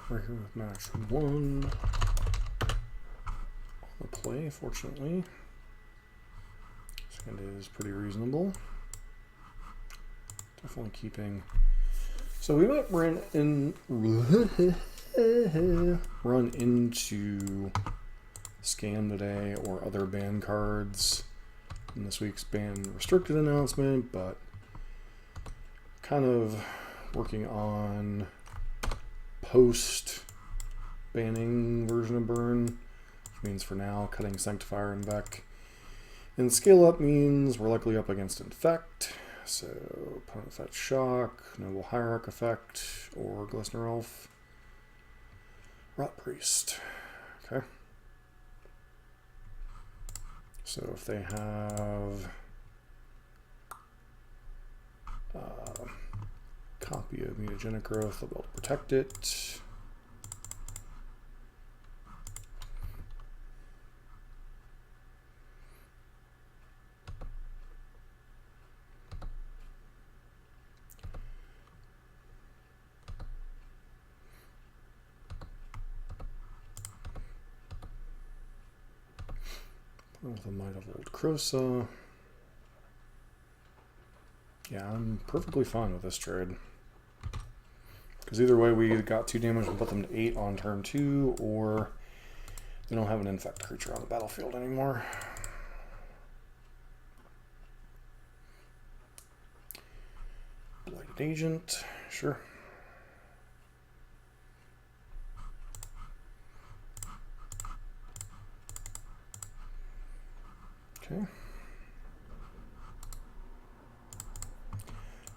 We're here with match 1 on the play, fortunately. Second is pretty reasonable. Definitely keeping. So we might run into Scam today or other ban cards in this week's ban restricted announcement, but kind of working on post banning version of burn, which means for now cutting Sanctifier and Vec. And scale up means we're likely up against Infect, so opponent fetch Shock, Noble Hierarch effect, or Glistener Elf, Rot Priest. Okay. So if they have copy of Mutagenic Growth, they'll be able to protect it. With the Might of Old Krosa. Yeah, I'm perfectly fine with this trade. Because either way, we got 2 damage and put them to 8 on turn 2, or they don't have an Infect creature on the battlefield anymore. Blighted Agent, sure. Okay.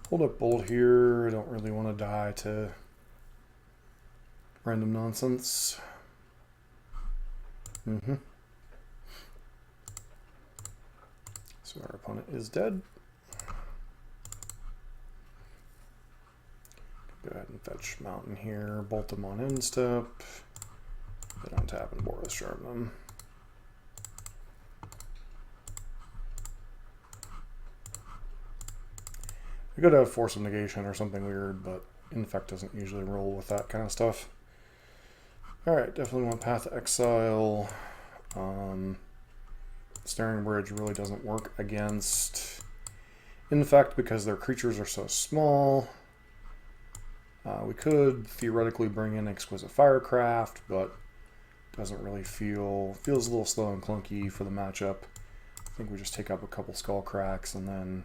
Hold up Bolt here. I don't really want to die to random nonsense. So our opponent is dead. Go ahead and fetch Mountain here. Bolt them on end step. They don't tap and Boros sharpen them. We could have Force of Negation or something weird, but Infect doesn't usually roll with that kind of stuff. Alright, definitely want Path to Exile. Snaring Bridge really doesn't work against Infect because their creatures are so small. We could theoretically bring in Exquisite Firecraft, but doesn't really feels a little slow and clunky for the matchup. I think we just take up a couple Skull Cracks, and then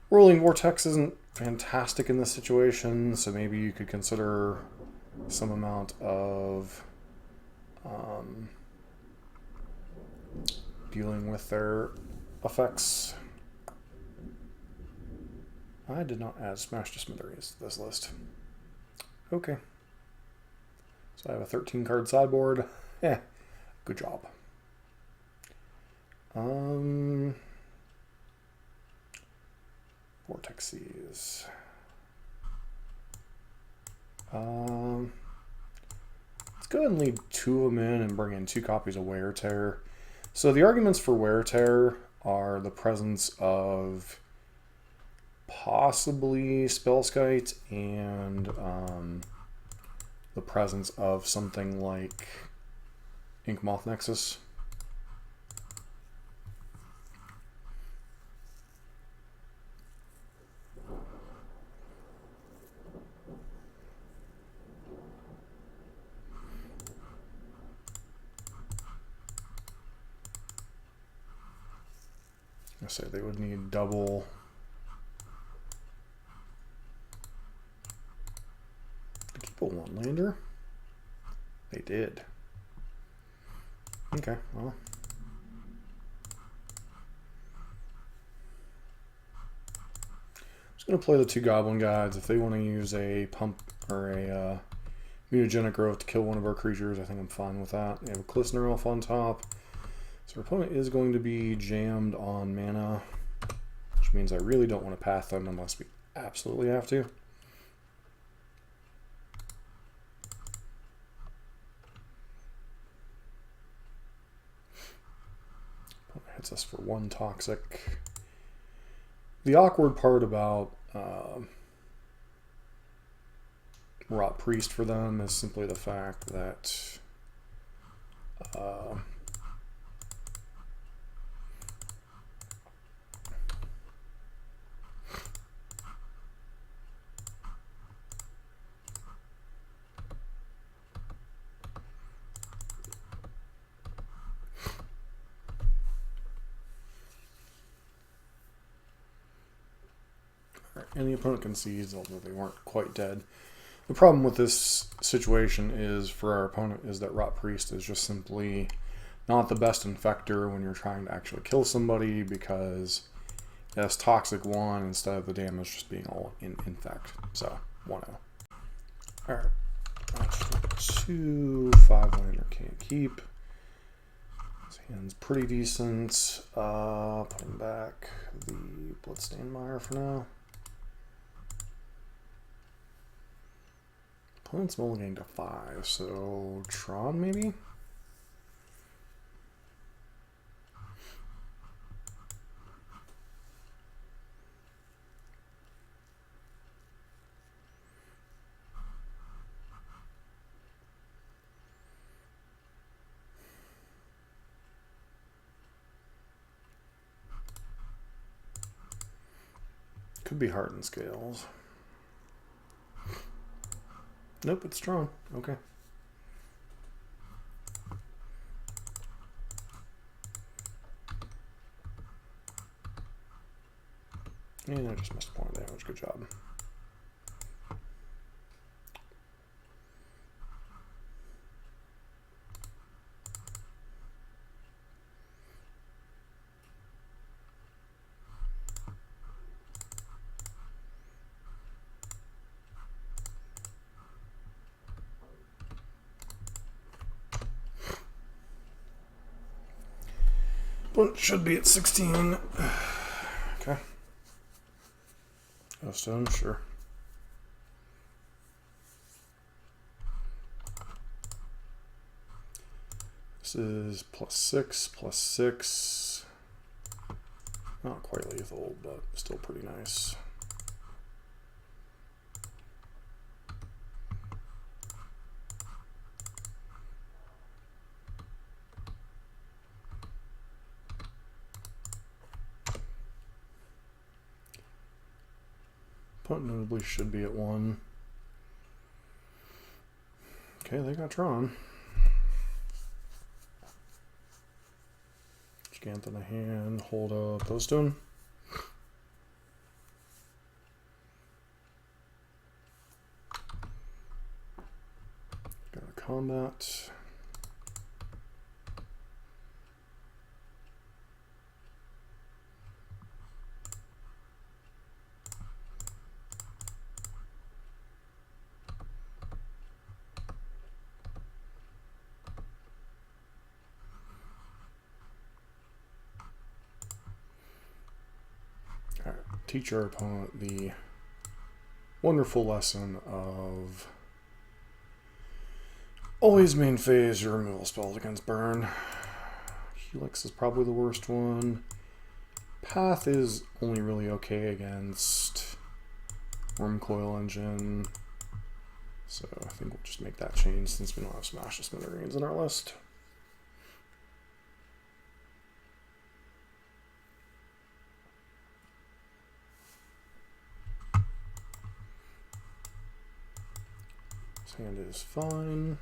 Whirling Vortex isn't fantastic in this situation, so maybe you could consider some amount of dealing with their effects. I did not add Smash to Smithereens to this list. Okay. So I have a 13 card sideboard. Good job. Vortexies. Let's go ahead and leave 2 of them in and bring in 2 copies of Wear Tear. So the arguments for Wear Tear are the presence of possibly Spellskite and the presence of something like Inkmoth Nexus. I say they would need double. To keep a 1-lander? They did. Okay, well. I'm just going to play the 2 Goblin Guides. If they want to use a pump or a Mutagenic Growth to kill one of our creatures, I think I'm fine with that. They have a Glistener Elf on top. So our opponent is going to be jammed on mana, which means I really don't want to path them unless we absolutely have to. Opponent hits us for 1 toxic. The awkward part about Rot Priest for them is simply the fact that and the opponent concedes, although they weren't quite dead. The problem with this situation is, for our opponent, is that Rot Priest is just simply not the best infector when you're trying to actually kill somebody, because it has Toxic 1 instead of the damage just being all in Infect. So, 1-0. Alright. 2, 5-laner can't keep. His hand's pretty decent. Putting back the Bloodstained Mire for now. Opponent's only getting to 5, so Tron maybe? Could be Hardened Scales. Nope, it's Tron. Okay. And I just missed a point of damage. Good job. But should be at 16. Okay. Oh, stone, sure. This is +6, +6. Not quite lethal, but still pretty nice. Notably should be at 1. Okay, they got Tron. Gigant in the hand, hold a Poststone. Got a combat. Teach our opponent the wonderful lesson of always main phase your removal spells against burn. Helix is probably the worst one. Path is only really okay against Worm Coil Engine. So I think we'll just make that change since we don't have Smash the Smithereens in our list. Hand is fine.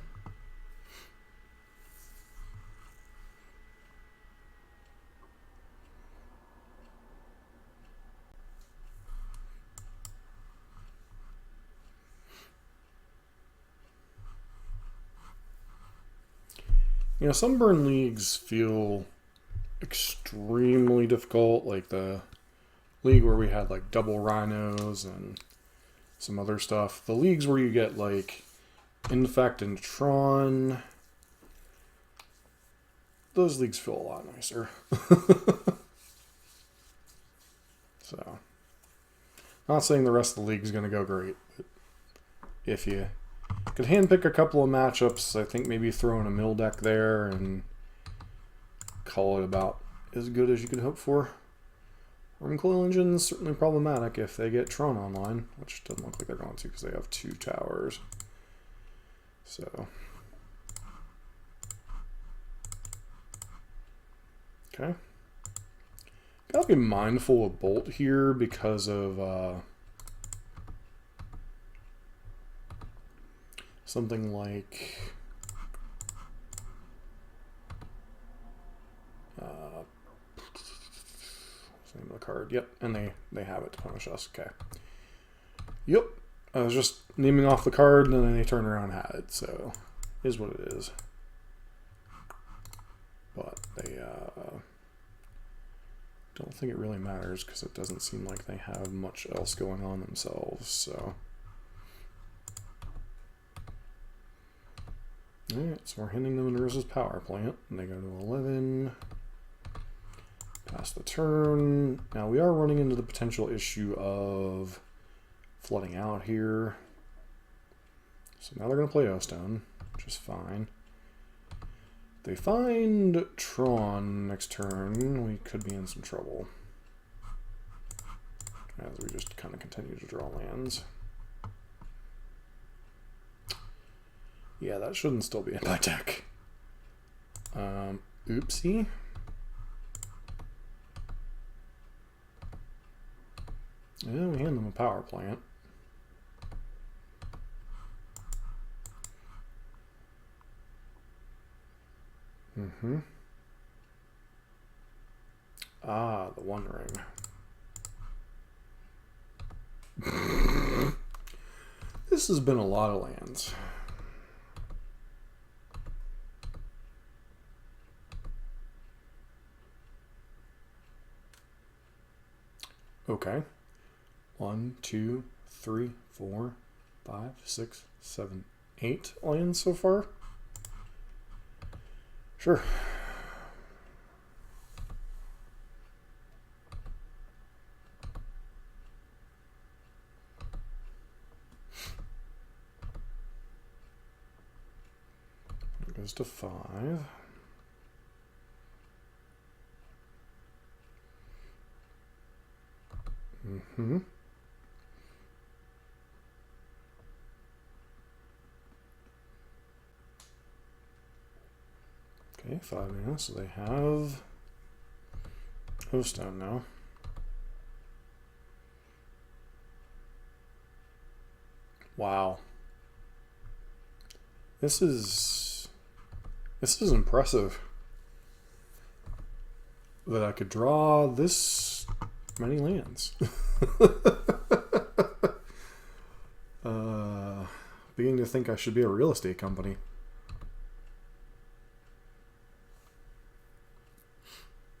You know, some burn leagues feel extremely difficult, like the league where we had like double rhinos and some other stuff. The leagues where you get like Infect and Tron, those leagues feel a lot nicer. So, not saying the rest of the league is going to go great, but if you could handpick a couple of matchups, I think maybe throw in a mill deck there and call it about as good as you could hope for. Room Coil Engine is certainly problematic if they get Tron online, which doesn't look like they're going to because they have 2 towers. So, okay. Gotta be mindful of Bolt here because of something like what's the name of the card? Yep, and they have it to punish us. Okay. Yep. I was just naming off the card and then they turned around and had it, so it is what it is. But they don't think it really matters because it doesn't seem like they have much else going on themselves, so. Alright, so we're handing them Naruzza's power plant, and they go to 11. Pass the turn. Now we are running into the potential issue of flooding out here. So now they're going to play O-Stone, which is fine. If they find Tron next turn, we could be in some trouble. As we just kind of continue to draw lands. Yeah, that shouldn't still be in my deck. Oopsie. Yeah, we hand them a power plant. Ah, the One Ring. This has been a lot of lands. Okay. 1, 2, 3, 4, 5, 6, 7, 8 lands so far. Sure. It goes to 5. Okay, 5 mana, so they have O-Stone now. Wow. This is impressive. That I could draw this many lands. Beginning to think I should be a real estate company.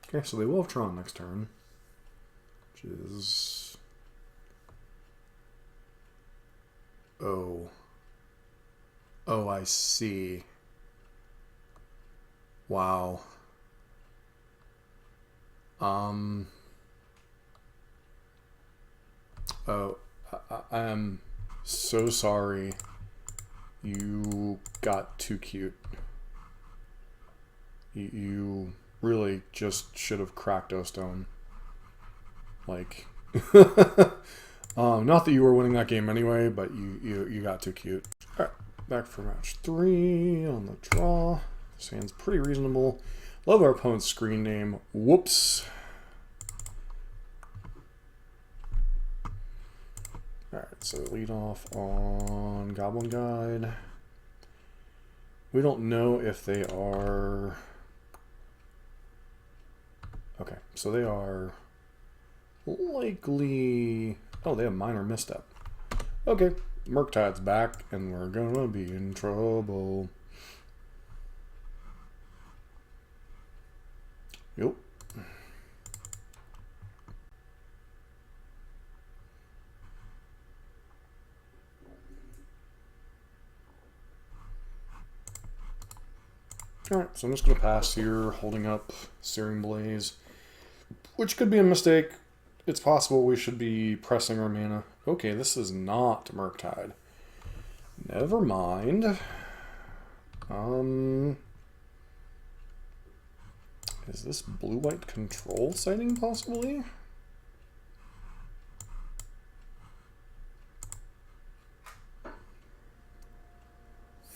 Okay, so they will have Tron next turn, which is... Oh, I see. Wow. Oh, I am so sorry. You got too cute. You really just should have cracked O-Stone. Like, not that you were winning that game anyway, but you got too cute. All right, back for match 3 on the draw. This hand's pretty reasonable. Love our opponent's screen name. Whoops. Alright, so lead off on Goblin Guide. We don't know if they are... Okay, so they are likely... Oh, they have Minor Misstep. Okay, Murktide's back, and we're gonna be in trouble. Yep. Alright, so I'm just going to pass here, holding up Searing Blaze, which could be a mistake. It's possible we should be pressing our mana. Okay, this is not Murktide. Never mind. Is this blue-white control sighting, possibly?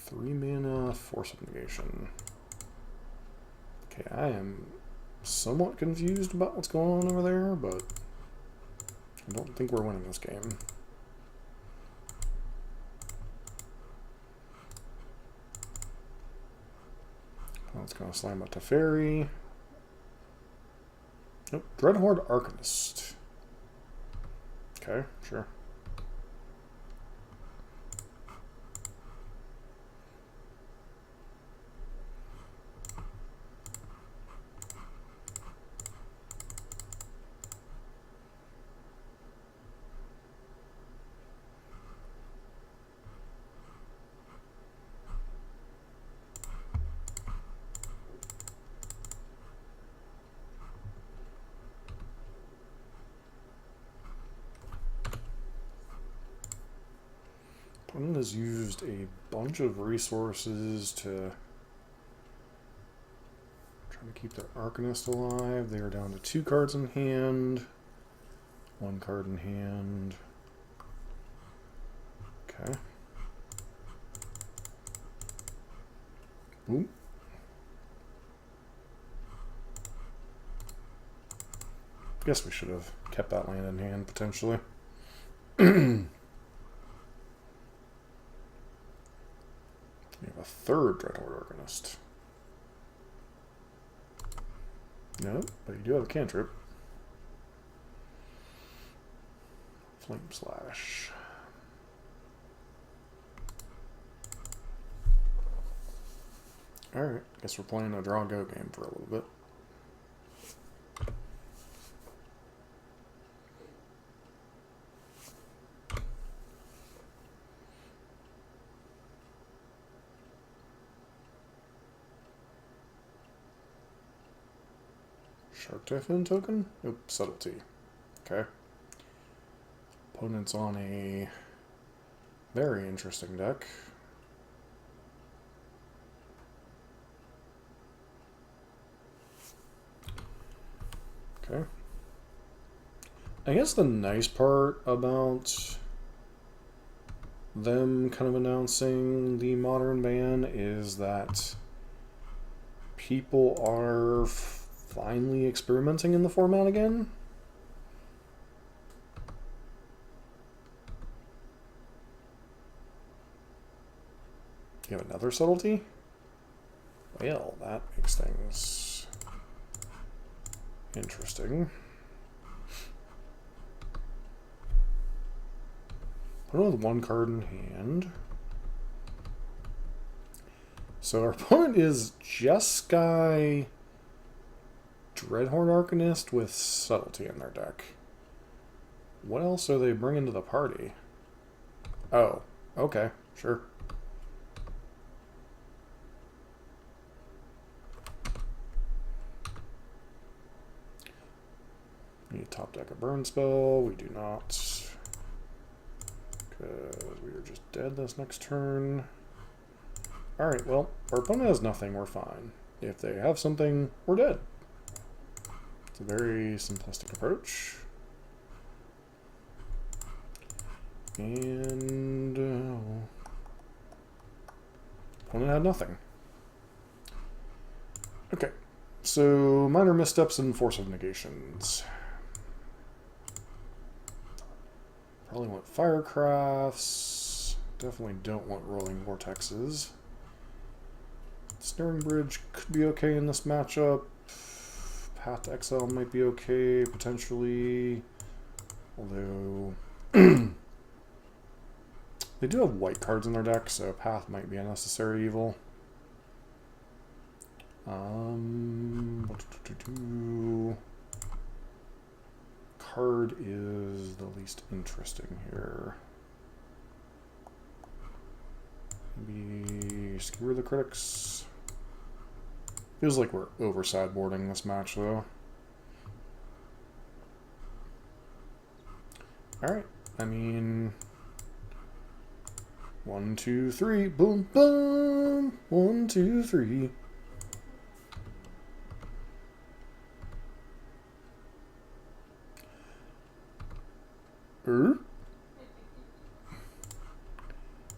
3 mana, Force of Negation. Okay, I am somewhat confused about what's going on over there, but I don't think we're winning this game. It's going to slam a Teferi. Nope, Dreadhorde Arcanist. Okay, sure. Opponent has used a bunch of resources to try to keep their Arcanist alive. They are down to 2 cards in hand. 1 card in hand. Okay. Boom. Guess we should have kept that land in hand, potentially. We have a 3rd Dreadhorde Arcanist. No, but you do have a cantrip. Flame Slash. Alright, guess we're playing a draw-go game for a little bit. Shark Typhoon token? Nope, Subtlety. Okay. Opponent's on a very interesting deck. Okay. I guess the nice part about them kind of announcing the modern ban is that people are finally experimenting in the format again. You have another Subtlety? Well, that makes things interesting. Put on with 1 card in hand. So our opponent is Jeskai Dreadhorde Arcanist with Subtlety in their deck. What else are they bringing to the party? Oh, okay, sure. Need to top deck a burn spell. We do not. Because we are just dead this next turn. Alright, well, our opponent has nothing, we're fine. If they have something, we're dead. It's a very simplistic approach. And opponent had nothing. Okay, so minor missteps and Force of Negations. Probably want Firecrafts. Definitely don't want Rolling Vortexes. Snaring Bridge could be okay in this matchup. Path to Exile might be okay, potentially. Although they do have white cards in their deck, so Path might be a necessary evil. Card is the least interesting here. Maybe Skewer the Critics. Feels like we're over sideboarding this match, though. Alright, I mean... 1, 2, 3, boom, boom! 1, 2, 3.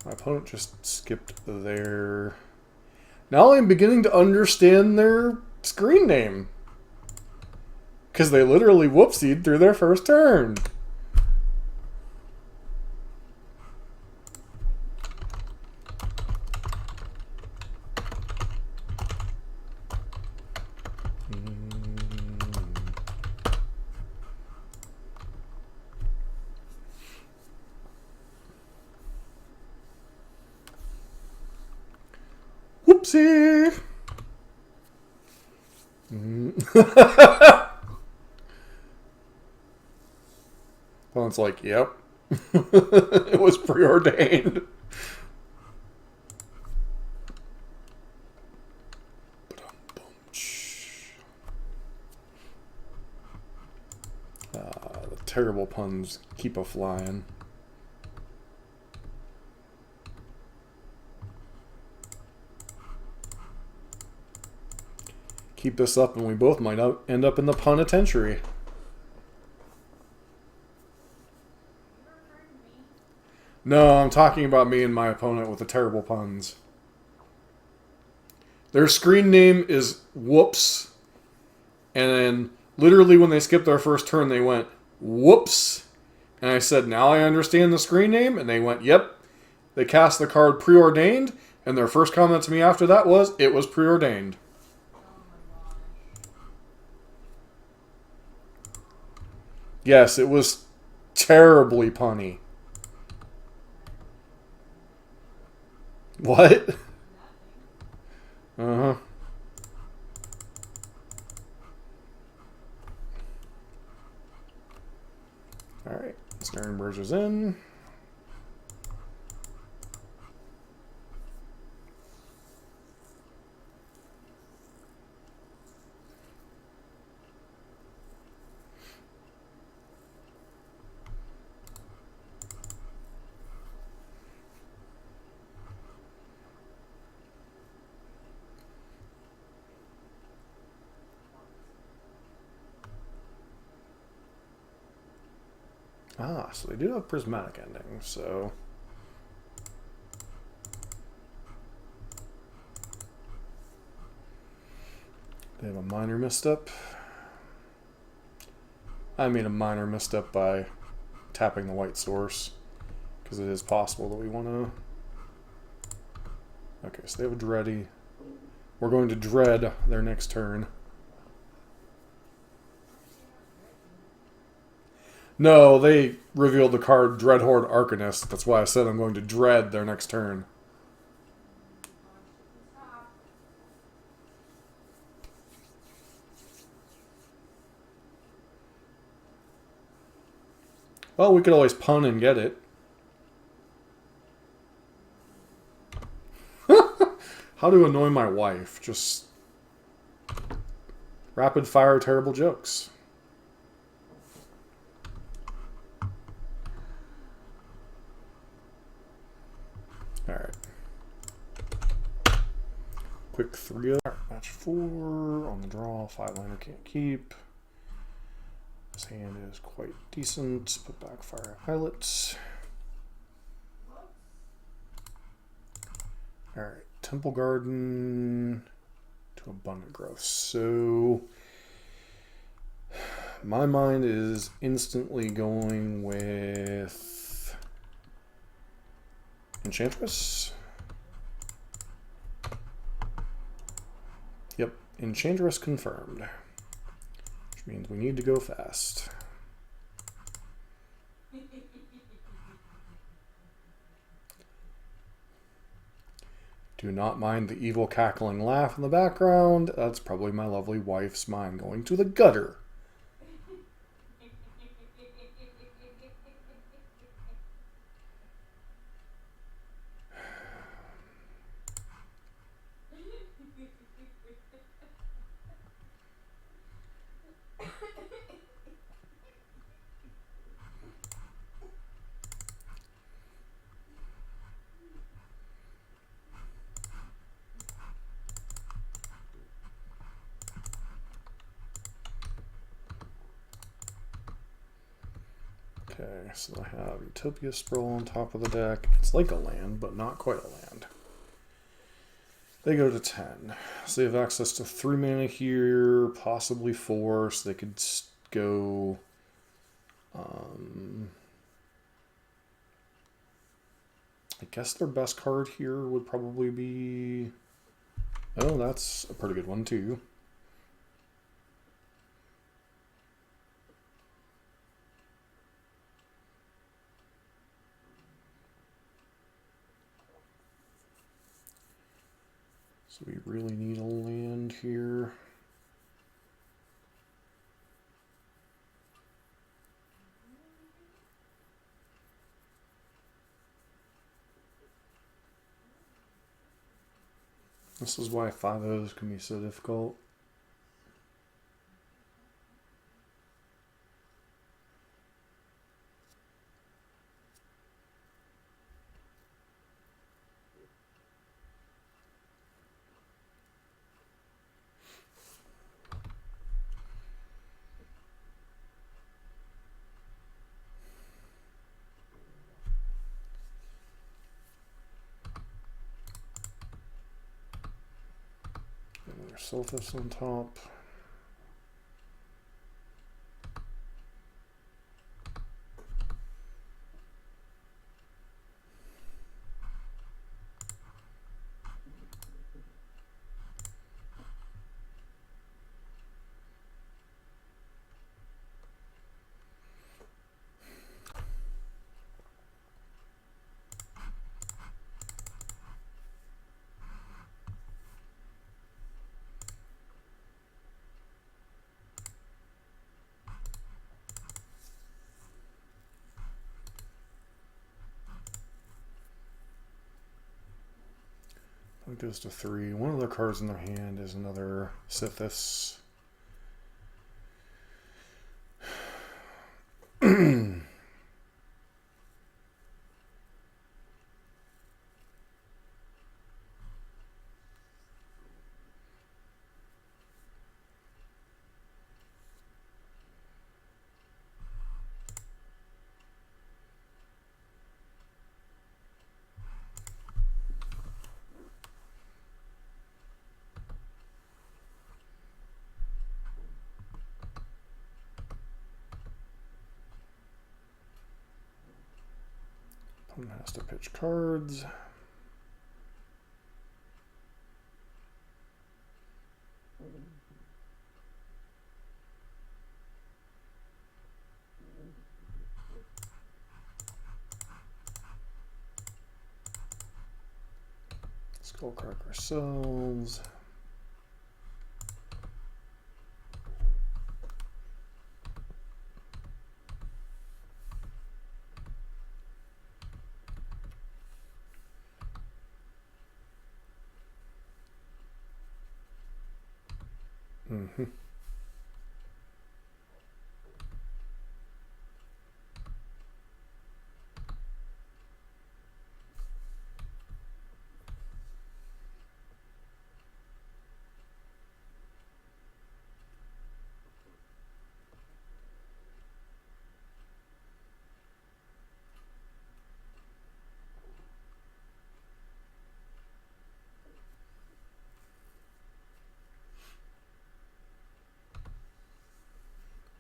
My opponent just skipped there. Now I'm beginning to understand their screen name. Because they literally whoopsied through their first turn. Whoopsie! Well, it's like, yep. It was preordained. The terrible puns keep a-flying. Keep this up and we both might end up in the penitentiary. No, I'm talking about me and my opponent with the terrible puns. Their screen name is Whoops. And then literally when they skipped their first turn, they went, Whoops. And I said, now I understand the screen name. And they went, yep. They cast the card preordained. And their first comment to me after that was, it was preordained. Yes, it was terribly punny. What? Uh-huh. Alright, Snaring Birds is in. Ah, so they do have prismatic endings, so... They have a minor misstep. I made a minor misstep by tapping the white source, because it is possible that we want to... Okay, so they have a Dready. We're going to dread their next turn. No, they revealed the card Dreadhorde Arcanist. That's why I said I'm going to dread their next turn. Well, we could always pun and get it. How to annoy my wife. Just rapid fire terrible jokes. Alright. Quick 3 of that. Match 4 on the draw. 5-liner can't keep. This hand is quite decent. Put back Fire Highlights. Alright. Temple Garden to Abundant Growth. So my mind is instantly going with Enchantress. Yep, Enchantress confirmed. Which means we need to go fast. Do not mind the evil cackling laugh in the background. That's probably my lovely wife's mind going to the gutter. Okay, so I have Utopia Sprawl on top of the deck. It's like a land, but not quite a land. They go to 10. So they have access to 3 mana here, possibly 4, so they could go... I guess their best card here would probably be... Oh, that's a pretty good one too. So we really need a land here. This is why 5-0s can be so difficult. Sulfus on top. It goes to 3. One of their cards in their hand is another Sithis. Opponent has to pitch cards. Skullcrack ourselves.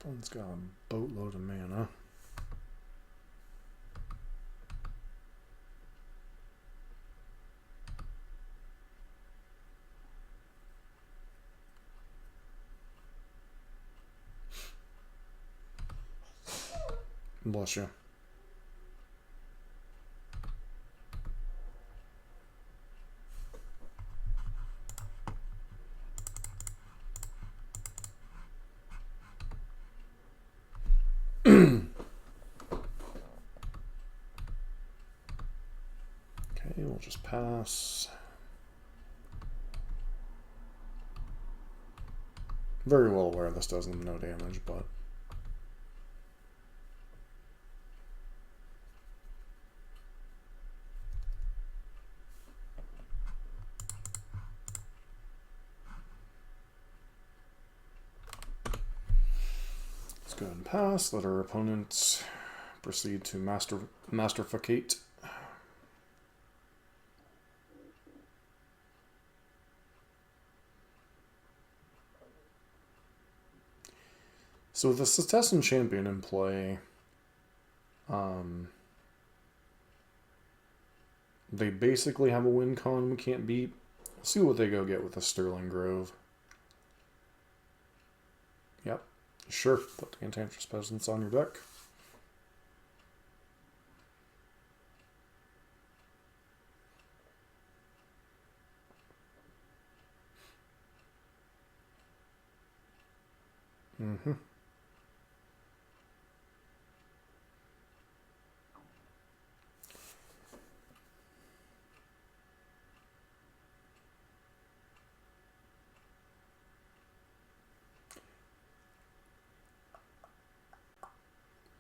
One's got a boatload of mana. Bless you. We'll just pass. Very well aware this does them no damage, but let's go ahead and pass. Let our opponents proceed to Masterficate. So with the Citizen Champion in play, they basically have a win con we can't beat. Let's see what they go get with the Sterling Grove. Yep, sure. Put the Enchantress Presence on your deck. Mm-hmm.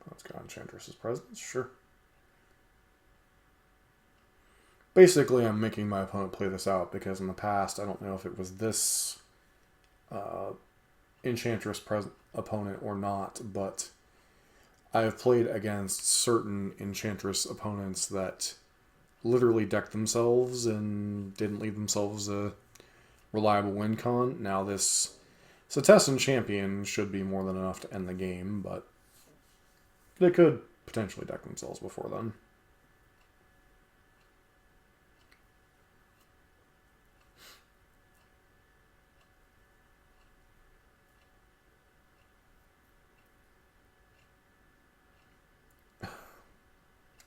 Let's go Enchantress's Presence, sure. Basically, I'm making my opponent play this out because in the past, I don't know if it was this Enchantress opponent or not, but I have played against certain Enchantress opponents that literally decked themselves and didn't leave themselves a reliable win con. Now this Citizen Champion should be more than enough to end the game, but they could potentially deck themselves before then.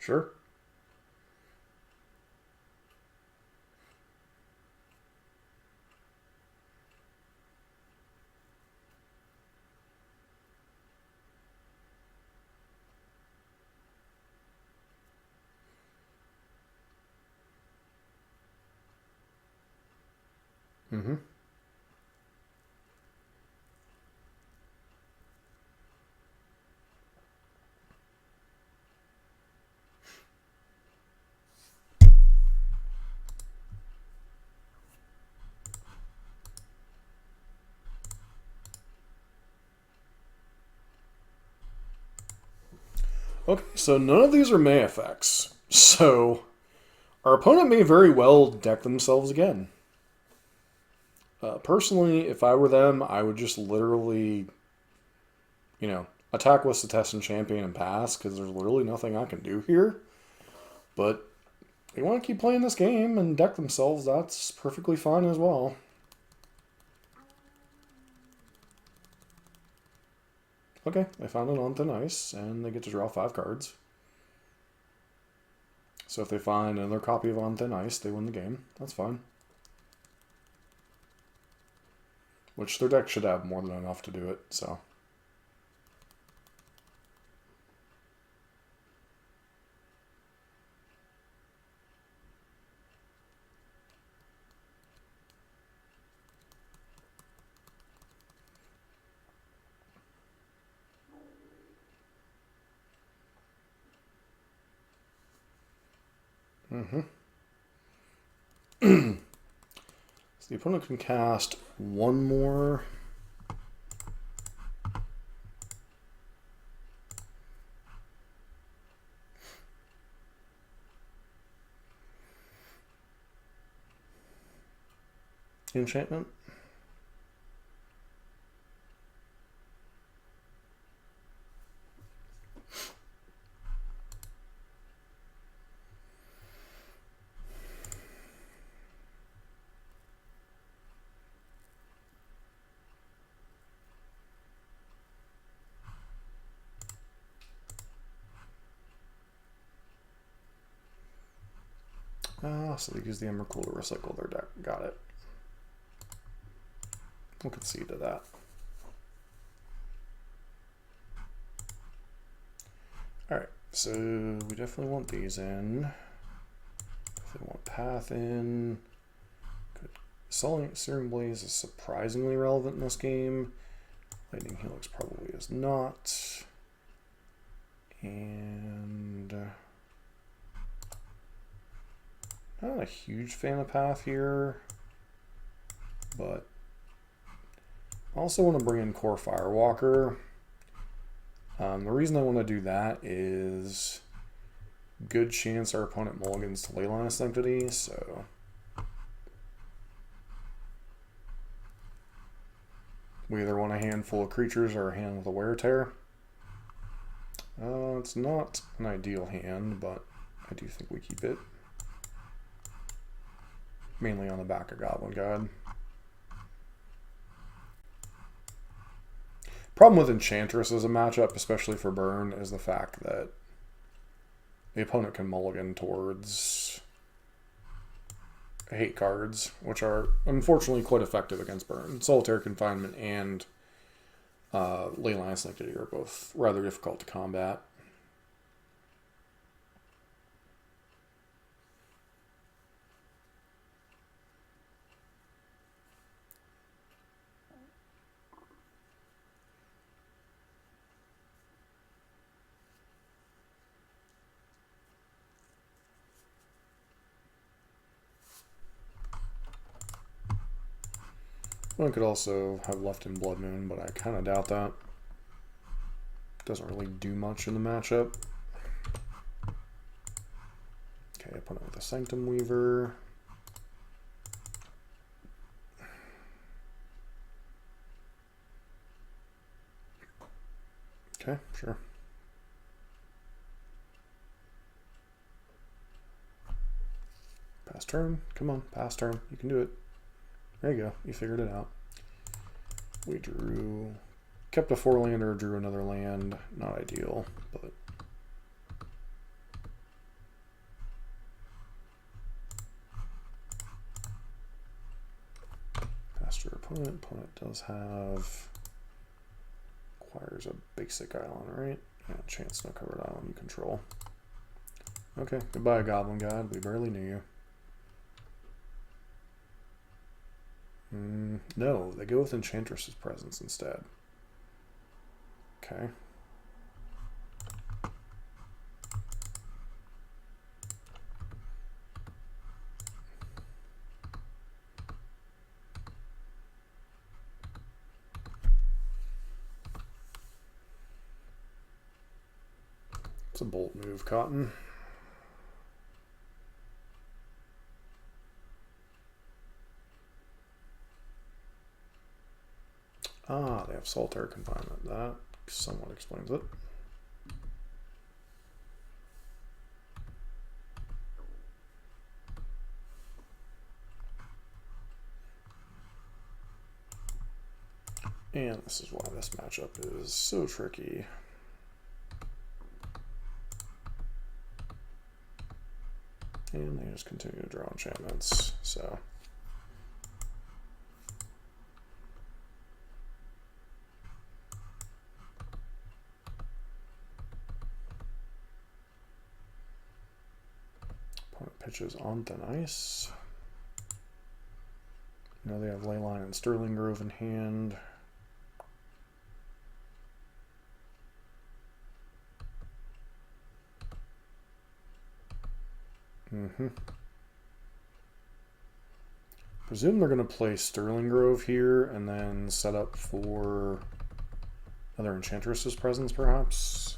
Sure. Mm-hmm. Okay, so none of these are May effects. So our opponent may very well deck themselves again. Personally, if I were them, I would just literally, attack with Citizen Champion and pass, because there's literally nothing I can do here. But if they want to keep playing this game and deck themselves, that's perfectly fine as well. Okay, they found an on thin ice, and they get to draw 5 cards. So if they find another copy of On Thin Ice, they win the game. That's fine. Which their deck should have more than enough to do it, so. Mm-hmm. So the opponent can cast one more. Enchantment. So they use the Emrakul to recycle their deck. Got it. We'll concede to that. Alright, so we definitely want these in. Definitely want Path in. Good. Searing Blaze is surprisingly relevant in this game. Lightning Helix probably is not. And not a huge fan of Path here, but I also want to bring in Core Firewalker. The reason I want to do that is good chance our opponent mulligans to Leyline of Sanctity, so we either want a hand full of creatures or a hand with a wear tear. It's not an ideal hand, but I do think we keep it. Mainly on the back of Goblin God. Problem with Enchantress as a matchup, especially for burn, is the fact that the opponent can mulligan towards hate cards, which are unfortunately quite effective against burn. Solitary Confinement and Leyline of Sanctity are both rather difficult to combat. One could also have left in Blood Moon, but I kind of doubt that. Doesn't really do much in the matchup. Okay, opponent with a Sanctum Weaver. Okay, sure. Pass turn. Come on, pass turn. You can do it. There you go. You figured it out. We drew... Kept a 4-lander, drew another land. Not ideal, but... Past your opponent. Opponent does have... Acquires a basic island, right? Yeah, chance no covered island you control. Okay, goodbye, Goblin God. We barely knew you. No, they go with Enchantress's presence instead. Okay. It's a bold move, Cotton. Ah, they have Solitary Confinement. That somewhat explains it. And this is why this matchup is so tricky. And they just continue to draw enchantments, so... Pitches on thin ice. You know they have Leyline and Sterling Grove in hand. Presume they're going to play Sterling Grove here and then set up for another Enchantress's presence, perhaps.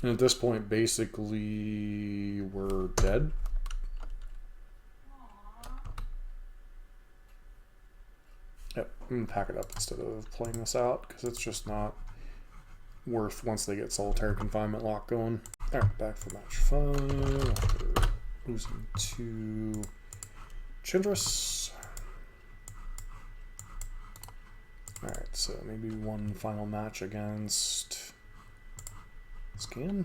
And at this point, basically, we're dead. Yep, I'm going to pack it up instead of playing this out, because it's just not worth once they get Solitary Confinement lock going. Alright, back for match 5 after losing to Enchantress. Alright, so maybe one final match against... Scam?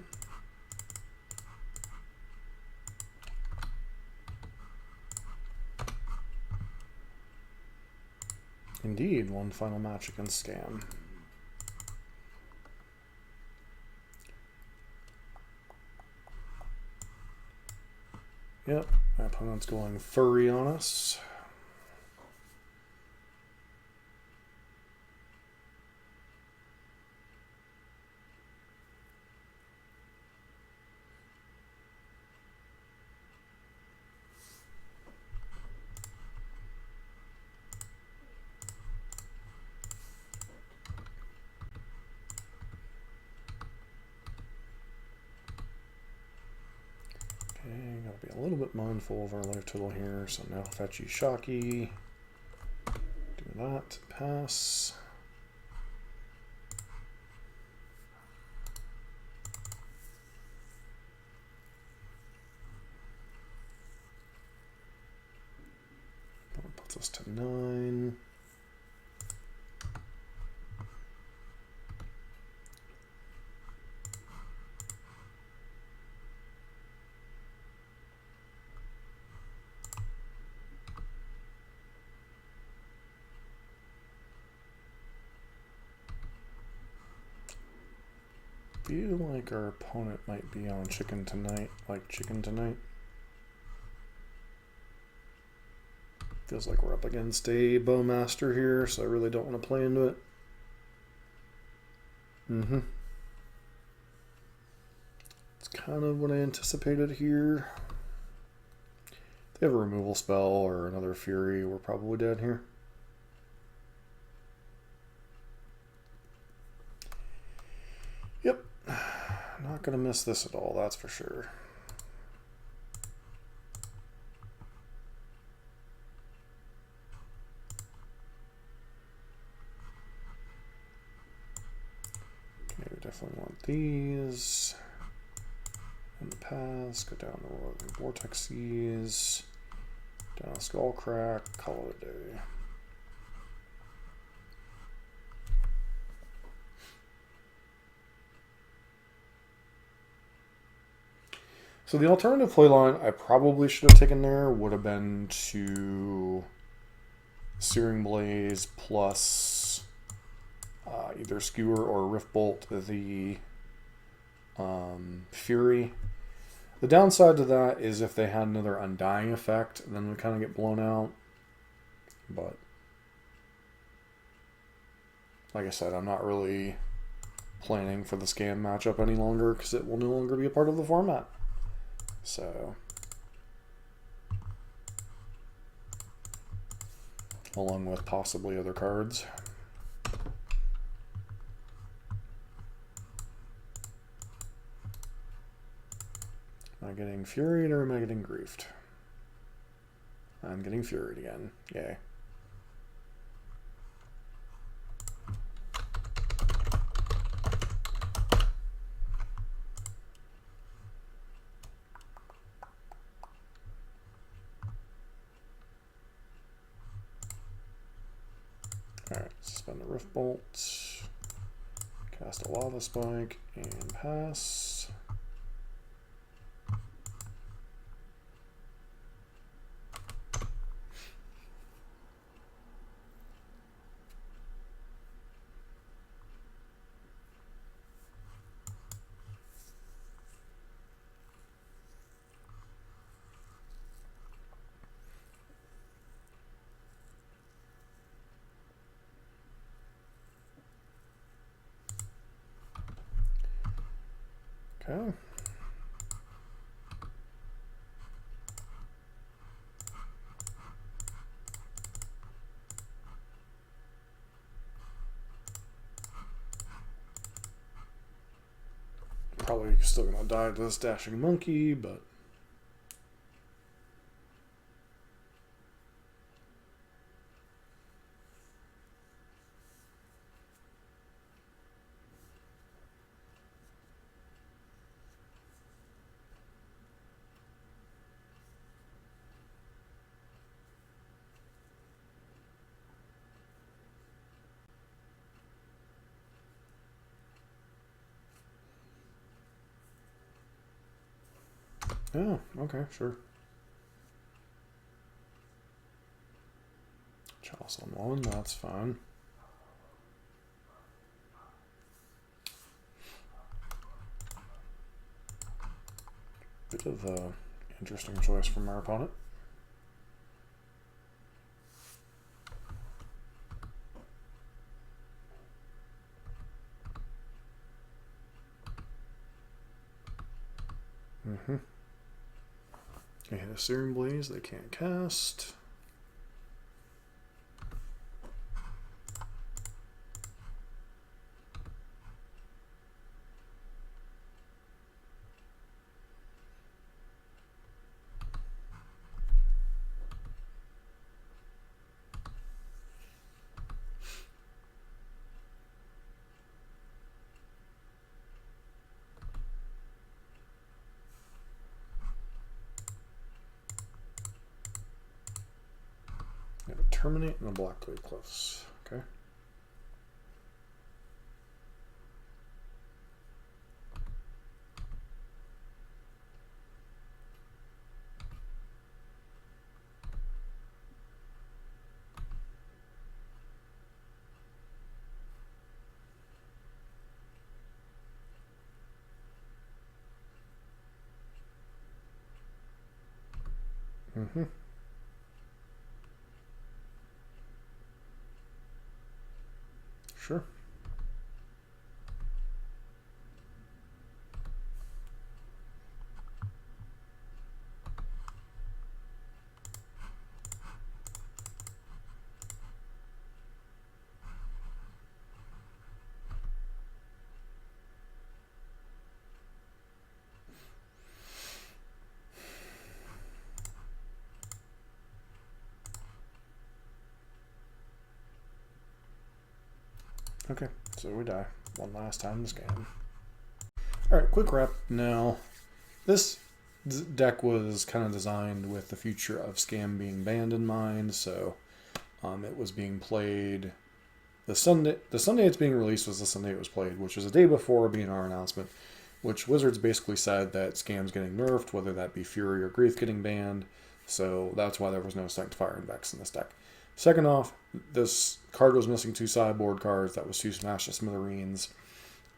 Indeed, one final match against Scam. Yep, my opponent's going furry on us. Gotta be a little bit mindful of our life total here. So now fetchy shocky. Do that. Pass. That puts us to 9. Feel like our opponent might be on chicken tonight, like chicken tonight. Feels like we're up against a Bowmaster here, so I really don't want to play into it. It's kind of what I anticipated here. If they have a removal spell or another Fury, we're probably dead here. Yep. Not going to miss this at all, that's for sure. Okay, we definitely want these. In the pass, go down the road, Vortex Seas, down Skullcrack, call it a day. So the alternative playline I probably should have taken there would have been to Searing Blaze plus either Skewer or Riftbolt the Fury. The downside to that is if they had another Undying effect, then we kind of get blown out. But like I said, I'm not really planning for the Scam matchup any longer because it will no longer be a part of the format. So, along with possibly other cards. Am I getting Furied or am I getting Griefed? I'm getting Furied again. Yay. Alright, suspend the Riftbolt, cast a Lava Spike, and pass. Okay. Probably still gonna die to this dashing monkey, but yeah, okay, sure. Chalice on 1, that's fine. Bit of a interesting choice from our opponent. They hit a Searing Blaze, they can't cast. Terminate and a Black Glade Cliffs. Okay. Mm-hmm. Sure. Okay, so we die one last time in this game. Alright, quick wrap now. This deck was kind of designed with the future of Scam being banned in mind, so it was being played the Sunday it's being released was the Sunday it was played, which was a day before a BNR announcement, which Wizards basically said that Scam's getting nerfed, whether that be Fury or Grief getting banned, so that's why there was no Sanctifier and Vex in this deck. Second off, this card was missing 2 sideboard cards. That was 2 Smash to Smithereens.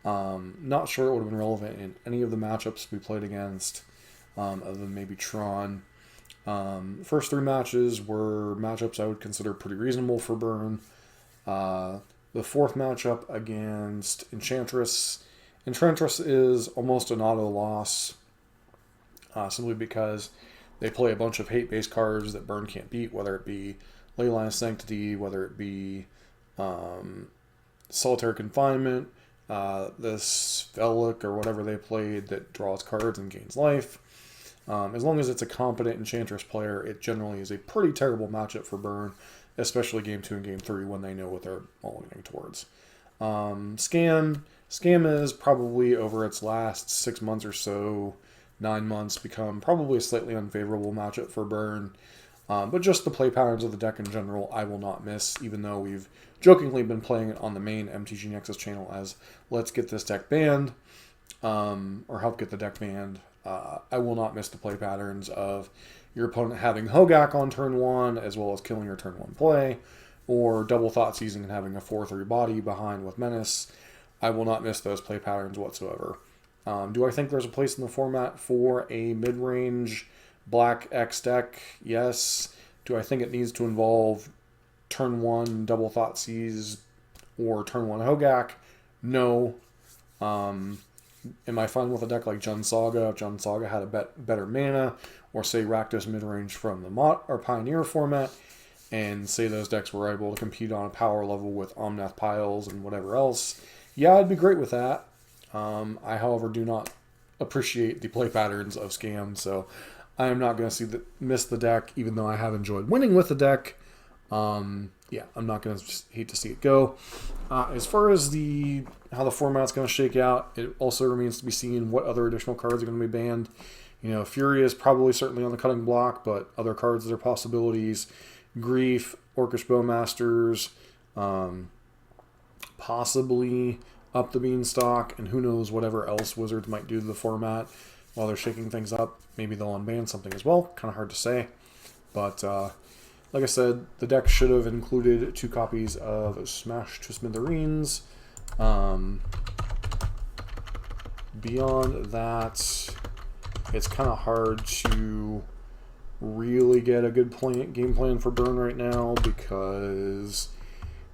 Not sure it would have been relevant in any of the matchups we played against, other than maybe Tron. First 3 matches were matchups I would consider pretty reasonable for burn. The 4th matchup against Enchantress. Enchantress is almost an auto loss, simply because they play a bunch of hate-based cards that burn can't beat, whether it be Leyline of Sanctity, whether it be Solitary Confinement, this Vellic or whatever they played that draws cards and gains life. As long as it's a competent Enchantress player, it generally is a pretty terrible matchup for burn, especially Game 2 and Game 3 when they know what they're aiming towards. Scam is probably over its last 6 months or so, 9 months, become probably a slightly unfavorable matchup for burn. But just the play patterns of the deck in general, I will not miss, even though we've jokingly been playing it on the main MTG Nexus channel as let's get this deck banned, or help get the deck banned. I will not miss the play patterns of your opponent having Hogak on turn 1, as well as killing your turn 1 play, or double Thought Seizing and having a 4/3 body behind with Menace. I will not miss those play patterns whatsoever. Do I think there's a place in the format for a mid-range Black X deck? Yes. Do I think it needs to involve turn 1 double Thought Seize or turn 1 Hogak? No. Am I fine with a deck like Jund Saga if Jund Saga had a better mana, or say Rakdos midrange from the or Pioneer format, and say those decks were able to compete on a power level with Omnath Piles and whatever else? Yeah, I'd be great with that. I, however, do not appreciate the play patterns of Scam, so I am not going to miss the deck, even though I have enjoyed winning with the deck. Yeah, I'm not going to hate to see it go. As far as how the format's going to shake out, it also remains to be seen what other additional cards are going to be banned. You know, Fury is probably certainly on the cutting block, but other cards that are possibilities: Grief, Orcish Bowmasters, possibly Up the Beanstalk, and who knows whatever else Wizards might do to the format while they're shaking things up. Maybe they'll unban something as well. Kind of hard to say. But like I said, the deck should have included 2 copies of Smash to Smithereens. Beyond that, it's kind of hard to really get a good game plan for burn right now, because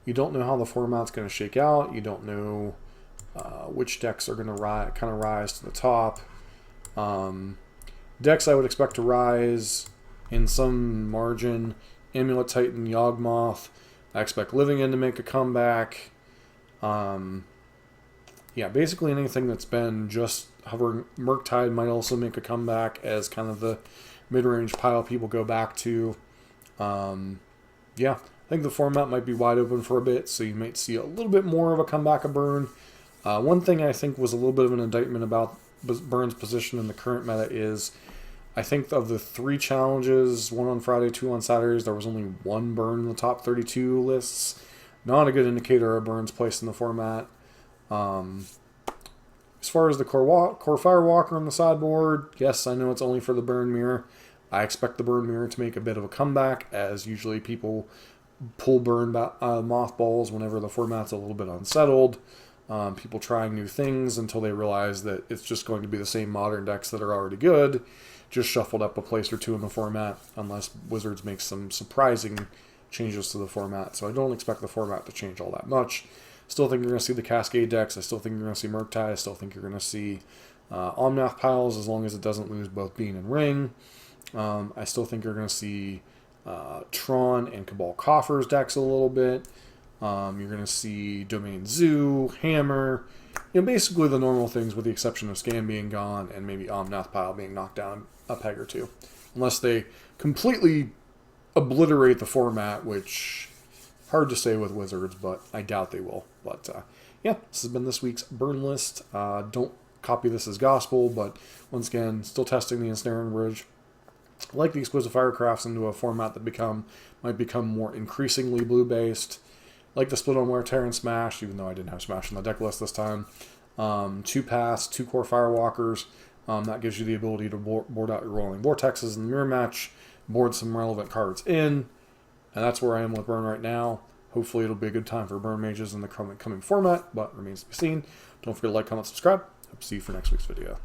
you don't know how the format's going to shake out. You don't know which decks are going to kind of rise to the top. Decks I would expect to rise in some margin: Amulet Titan, Yawgmoth. I expect Living End to make a comeback. Yeah, basically anything that's been just hovering. Murktide might also make a comeback as kind of the mid-range pile people go back to. Yeah, I think the format might be wide open for a bit, so you might see a little bit more of a comeback of burn. One thing I think was a little bit of an indictment about Burn's position in the current meta is I think of the 3 challenges, 1 on Friday, 2 on Saturdays, there was only 1 burn in the top 32 lists. Not a good indicator of burns placed in the format. As far as the core Firewalker on the sideboard, yes, I know it's only for the burn mirror. I expect the burn mirror to make a bit of a comeback, as usually people pull burn mothballs whenever the format's a little bit unsettled. People trying new things until they realize that it's just going to be the same modern decks that are already good, just shuffled up a place or 2 in the format, unless Wizards makes some surprising changes to the format. So I don't expect the format to change all that much. Still think you're going to see the Cascade decks. I still think you're going to see Murktide. I still think you're going to see Omnath piles, as long as it doesn't lose both Bean and Ring. I still think you're going to see Tron and Cabal Coffers decks a little bit. You're going to see Domain Zoo, Hammer, basically the normal things, with the exception of Scam being gone and maybe Omnath pile being knocked down a peg or 2. Unless they completely obliterate the format, which hard to say with Wizards, but I doubt they will. But yeah, this has been this week's burn list. Don't copy this as gospel, but once again, still testing the Ensnaring Bridge. I like the Exquisite Firecrafts into a format that might become more increasingly blue-based. I like the split on Wear, Tear, and Smash, even though I didn't have Smash on the deck list this time. 2 pass, 2 core Firewalkers. That gives you the ability to board out your Rolling Vortexes in the mirror match, board some relevant cards in, and that's where I am with burn right now. Hopefully it'll be a good time for burn mages in the coming format, but remains to be seen. Don't forget to like, comment, subscribe. Hope to see you for next week's video.